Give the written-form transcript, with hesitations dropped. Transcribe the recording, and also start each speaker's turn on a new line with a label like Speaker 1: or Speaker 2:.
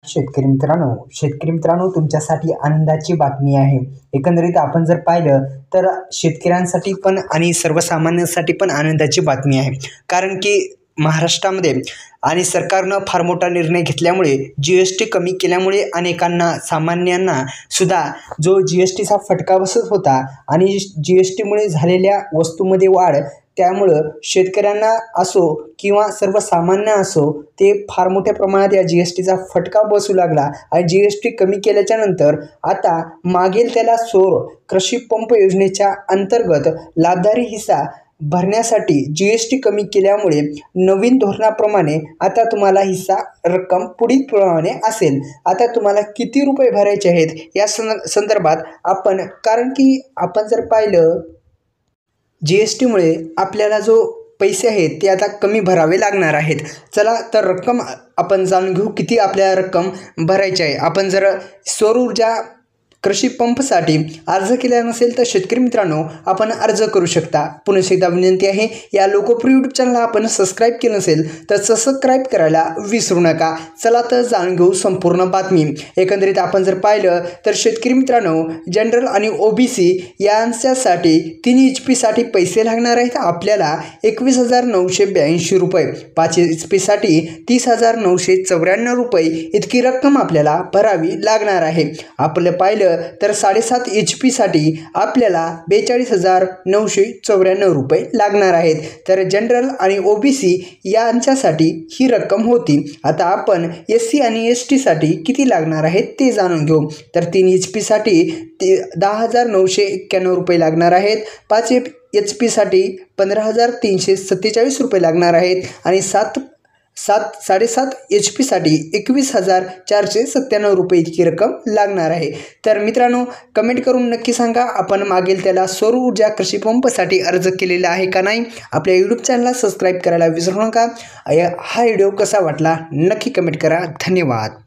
Speaker 1: शेतकरी मित्रांनो तुमच्यासाठी आनंदाची बातमी आहे। एकंदरीत आपण जर पाहिलं तर शेतकऱ्यांसाठी पण आणि सर्वसामान्यांसाठी पण आनंदाची बातमी आहे। कारण की महाराष्ट्रामध्ये आणि सरकारनं फार मोठा निर्णय घेतल्यामुळे जीएसटी कमी केल्यामुळे अनेकांना सामान्यांना सुद्धा जो जीएसटीचा फटका बसत होता आणि जीएसटीमुळे झालेल्या वस्तूंमध्ये वाढ त्यामुळं शेतकऱ्यांना असो किंवा सर्वसामान्य असो ते फार मोठ्या प्रमाणात या जीएसटीचा फटका बसू लागला आणि जीएसटी कमी केल्याच्या नंतर आता मागेल त्याला सौर कृषी पंप योजनेच्या अंतर्गत लाभदारी हिस्सा भरण्यासाठी जीएसटी कमी केल्यामुळे नवीन धोरणाप्रमाणे आता तुम्हाला हिस्सा रक्कम पुढील प्रमाणे असेल। आता तुम्हाला किती रुपये भरायचे आहेत या संदर्भात आपण कारण की आपण जर पाहिलं जीएसटीमुळे आपल्याला जो पैसे आहेत ते आता कमी भरावे लागणार आहेत। चला तर रक्कम आपण जाणून घेऊ किती आपल्याला रक्कम भरायची आहे। आपण जर सौर ऊर्जा कृषी पंपसाठी अर्ज केला नसेल तर शेतकरी मित्रांनो आपण अर्ज करू शकता। पुन्हा एकदा विनंती आहे, या लोकप्रिय यूट्यूब चॅनलला आपण सबस्क्राईब केलं नसेल तर सबस्क्राईब करायला विसरू नका। चला तर जाणून घेऊ संपूर्ण बातमी। एकंदरीत आपण जर पाहिलं तर शेतकरी मित्रांनो जनरल आणि ओबीसी यांच्यासाठी 3 HP साठी पैसे लागणार आहेत आपल्याला 21,982 रुपये, 5 HP साठी 30,994 रुपये इतकी रक्कम आपल्याला भरावी लागणार आहे। आपलं पाहिलं तर 7.5 HP साठी आपल्याला 42,994 रुपये लागणार आहेत। तर जनरल आणि ओबीसी यांच्यासाठी ही रक्कम होती। आता आपण SC आणि ST साठी किती लागणार आहेत ते जाणून घेऊ। तर 3 HP साठी 10,991 रुपये लागणार आहेत, 5 HP साठी 15,347 रुपये लागणार आहेत आणि 7.5 HP साठी 21,497 रुपये इतकी रक्कम लागणार आहे। तर मित्रांनो कमेंट करून नक्की सांगा आपण मागेल त्याला सौर ऊर्जा कृषी पंपसाठी अर्ज केलेला आहे का नाही। आपल्या यूट्यूब चॅनलला सबस्क्राईब करायला विसरू नका। हा व्हिडिओ कसा वाटला नक्की कमेंट करा। धन्यवाद।